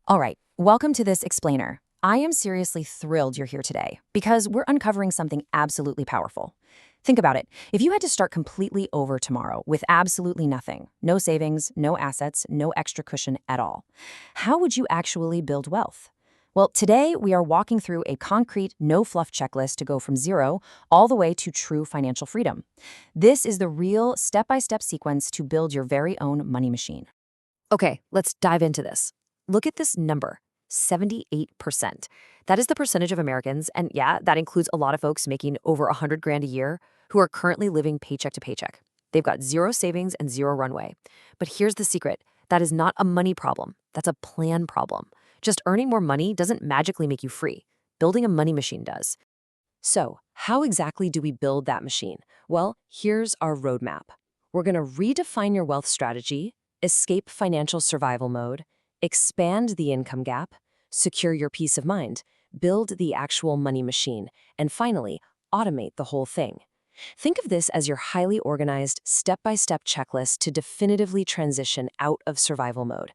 All right, welcome to this explainer. I am seriously thrilled you're here today because we're uncovering something absolutely powerful. Think about it. If you had to start completely over tomorrow with absolutely nothing, no savings, no assets, no extra cushion at all, how would you actually build wealth? Well, today we are walking through a concrete, no-fluff checklist to go from zero all the way to true financial freedom. This is the real step-by-step sequence to build your very own money machine. Okay, let's dive into this. Look at this number, 78%. That is the percentage of Americans, and yeah, that includes a lot of folks making over 100 grand a year who are currently living paycheck to paycheck. They've got zero savings and zero runway. But here's the secret. That is not a money problem. That's a plan problem. Just earning more money doesn't magically make you free. Building a money machine does. So, how exactly do we build that machine? Well, here's our roadmap. We're going to redefine your wealth strategy, escape financial survival mode, expand the income gap, secure your peace of mind, build the actual money machine, and finally, automate the whole thing. Think of this as your highly organized, step-by-step checklist to definitively transition out of survival mode.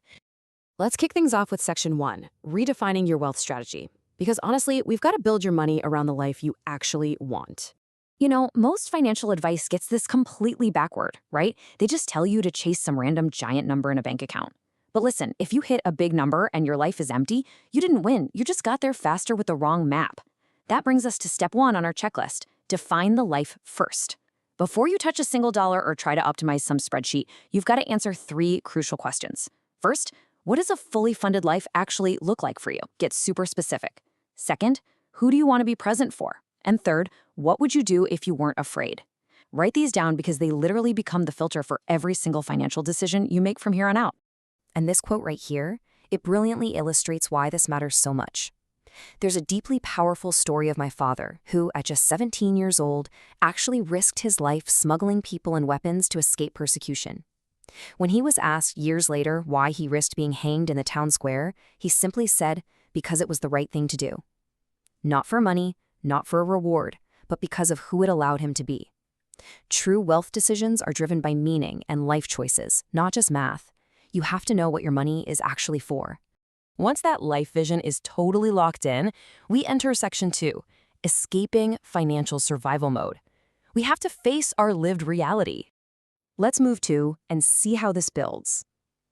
Let's kick things off with Section 1, redefining your wealth strategy. Because honestly, we've got to build your money around the life you actually want. You know, most financial advice gets this completely backward, right? They just tell you to chase some random giant number in a bank account. But listen, if you hit a big number and your life is empty, you didn't win. You just got there faster with the wrong map. That brings us to step 1 on our checklist, define the life first. Before you touch a single dollar or try to optimize some spreadsheet, you've got to answer 3 crucial questions. First, what does a fully funded life actually look like for you? Get super specific. Second, who do you want to be present for? And third, what would you do if you weren't afraid? Write these down because they literally become the filter for every single financial decision you make from here on out. And this quote right here, it brilliantly illustrates why this matters so much. There's a deeply powerful story of my father, who, at just 17 years old, actually risked his life smuggling people and weapons to escape persecution. When he was asked years later why he risked being hanged in the town square, he simply said, because it was the right thing to do. Not for money, not for a reward, but because of who it allowed him to be. True wealth decisions are driven by meaning and life choices, not just math. You have to know what your money is actually for. Once that life vision is totally locked in, we enter Section 2, escaping financial survival mode. We have to face our lived reality. Let's move to and see how this builds.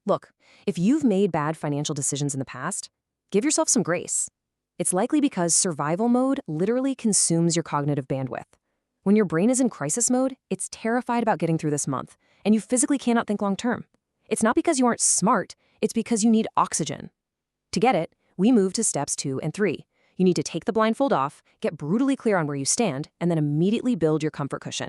Look, if you've made bad financial decisions in the past, give yourself some grace. It's likely because survival mode literally consumes your cognitive bandwidth. When your brain is in crisis mode, it's terrified about getting through this month, and you physically cannot think long term. It's not because you aren't smart, it's because you need oxygen. To get it, we move to steps 2 and 3. You need to take the blindfold off, get brutally clear on where you stand, and then immediately build your comfort cushion.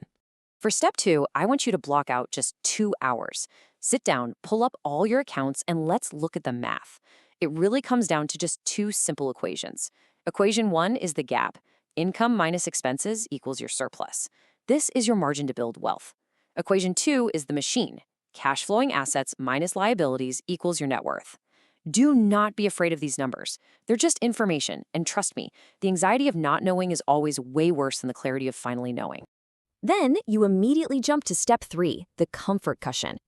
For step 2, I want you to block out just 2 hours. Sit down, pull up all your accounts, and let's look at the math. It really comes down to just 2 simple equations. Equation 1 is the gap. Income minus expenses equals your surplus. This is your margin to build wealth. Equation 2 is the machine. Cash flowing assets minus liabilities equals your net worth. Do not be afraid of these numbers. They're just information, and trust me, the anxiety of not knowing is always way worse than the clarity of finally knowing. Then you immediately jump to step 3, the comfort cushion.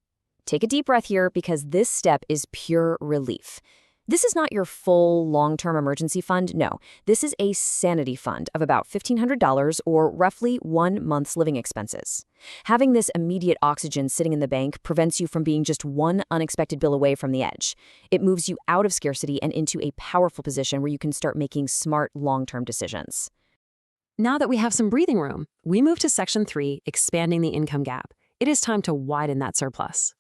Take a deep breath here because this step is pure relief. This is not your full long-term emergency fund, no. This is a sanity fund of about $1,500 or roughly 1 month's living expenses. Having this immediate oxygen sitting in the bank prevents you from being just one unexpected bill away from the edge. It moves you out of scarcity and into a powerful position where you can start making smart long-term decisions. Now that we have some breathing room, we move to Section 3, expanding the income gap. It is time to widen that surplus.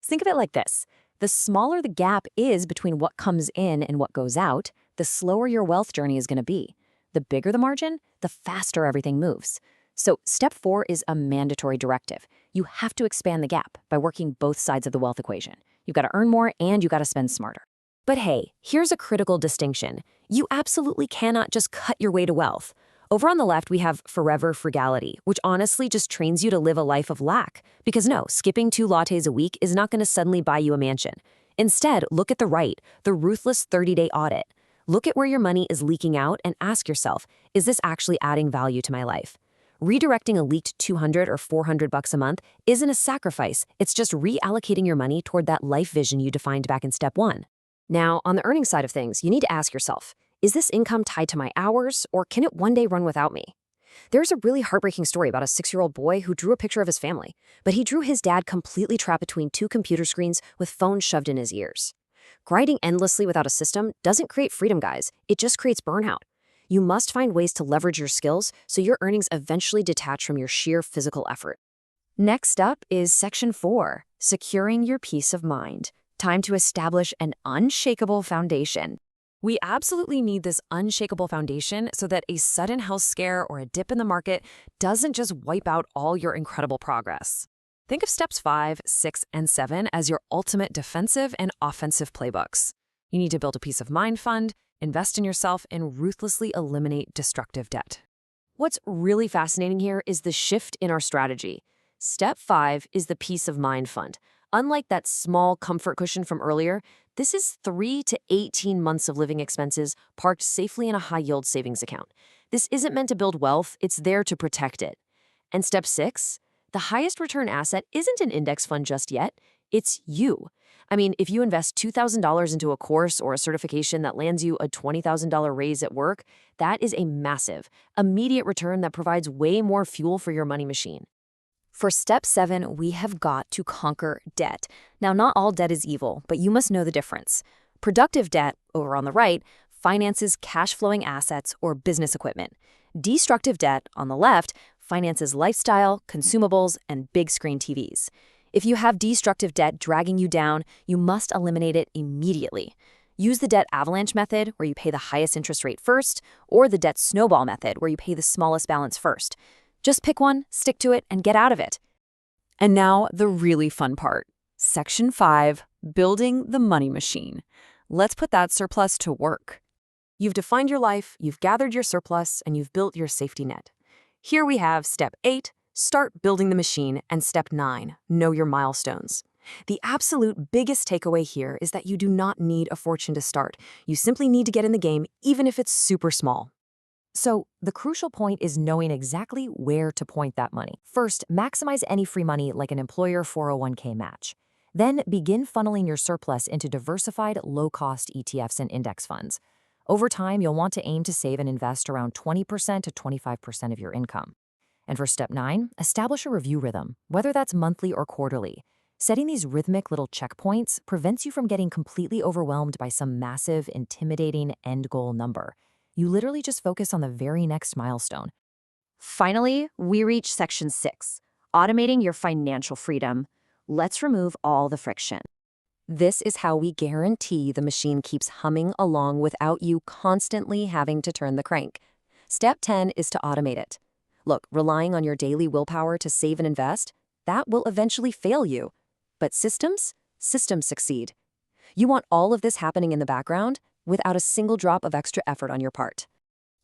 Think of it like this. The smaller the gap is between what comes in and what goes out, the slower your wealth journey is going to be. The bigger the margin, the faster everything moves. So step 4 is a mandatory directive. You have to expand the gap by working both sides of the wealth equation. You've got to earn more and you got to spend smarter. But hey, here's a critical distinction. You absolutely cannot just cut your way to wealth. Over on the left, we have forever frugality, which honestly just trains you to live a life of lack. Because no, skipping 2 lattes a week is not going to suddenly buy you a mansion. Instead, look at the right, the ruthless 30-day audit. Look at where your money is leaking out and ask yourself, is this actually adding value to my life? Redirecting a leaked $200 or $400 a month isn't a sacrifice. It's just reallocating your money toward that life vision you defined back in step 1. Now, on the earning side of things, you need to ask yourself, is this income tied to my hours, or can it one day run without me? There's a really heartbreaking story about a 6-year-old boy who drew a picture of his family, but he drew his dad completely trapped between two computer screens with phones shoved in his ears. Grinding endlessly without a system doesn't create freedom, guys. It just creates burnout. You must find ways to leverage your skills so your earnings eventually detach from your sheer physical effort. Next up is Section 4, securing your peace of mind. Time to establish an unshakable foundation. We absolutely need this unshakable foundation so that a sudden health scare or a dip in the market doesn't just wipe out all your incredible progress. Think of steps 5, 6, and 7 as your ultimate defensive and offensive playbooks. You need to build a peace of mind fund, invest in yourself, and ruthlessly eliminate destructive debt. What's really fascinating here is the shift in our strategy. Step 5 is the peace of mind fund. Unlike that small comfort cushion from earlier, this is 3 to 18 months of living expenses parked safely in a high-yield savings account. This isn't meant to build wealth, it's there to protect it. And step 6, the highest return asset isn't an index fund just yet, it's you. I mean, if you invest $2,000 into a course or a certification that lands you a $20,000 raise at work, that is a massive, immediate return that provides way more fuel for your money machine. For step 7, we have got to conquer debt. Now, not all debt is evil, but you must know the difference. Productive debt, over on the right, finances cash-flowing assets or business equipment. Destructive debt, on the left, finances lifestyle, consumables, and big-screen TVs. If you have destructive debt dragging you down, you must eliminate it immediately. Use the debt avalanche method, where you pay the highest interest rate first, or the debt snowball method, where you pay the smallest balance first. Just pick one, stick to it, and get out of it. And now, the really fun part. Section 5, building the money machine. Let's put that surplus to work. You've defined your life, you've gathered your surplus, and you've built your safety net. Here we have step 8, start building the machine, and step 9, know your milestones. The absolute biggest takeaway here is that you do not need a fortune to start. You simply need to get in the game, even if it's super small. So, the crucial point is knowing exactly where to point that money. First, maximize any free money like an employer 401k match. Then, begin funneling your surplus into diversified, low-cost ETFs and index funds. Over time, you'll want to aim to save and invest around 20% to 25% of your income. And for step 9, establish a review rhythm, whether that's monthly or quarterly. Setting these rhythmic little checkpoints prevents you from getting completely overwhelmed by some massive, intimidating end goal number. You literally just focus on the very next milestone. Finally, we reach section 6, automating your financial freedom. Let's remove all the friction. This is how we guarantee the machine keeps humming along without you constantly having to turn the crank. Step 10 is to automate it. Look, relying on your daily willpower to save and invest, that will eventually fail you. But systems succeed. You want all of this happening in the background without a single drop of extra effort on your part.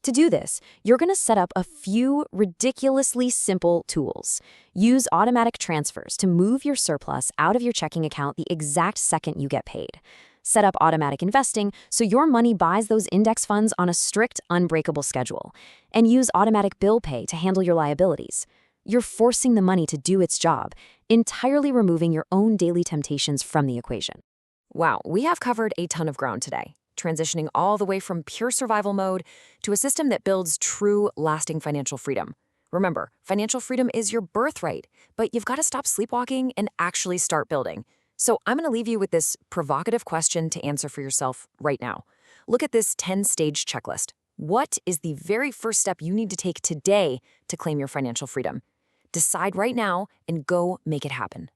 To do this, you're going to set up a few ridiculously simple tools. Use automatic transfers to move your surplus out of your checking account the exact second you get paid. Set up automatic investing so your money buys those index funds on a strict, unbreakable schedule. And use automatic bill pay to handle your liabilities. You're forcing the money to do its job, entirely removing your own daily temptations from the equation. Wow, we have covered a ton of ground today, transitioning all the way from pure survival mode to a system that builds true, lasting financial freedom. Remember, financial freedom is your birthright, but you've got to stop sleepwalking and actually start building. So I'm going to leave you with this provocative question to answer for yourself right now. Look at this 10-stage checklist. What is the very first step you need to take today to claim your financial freedom? Decide right now and go make it happen.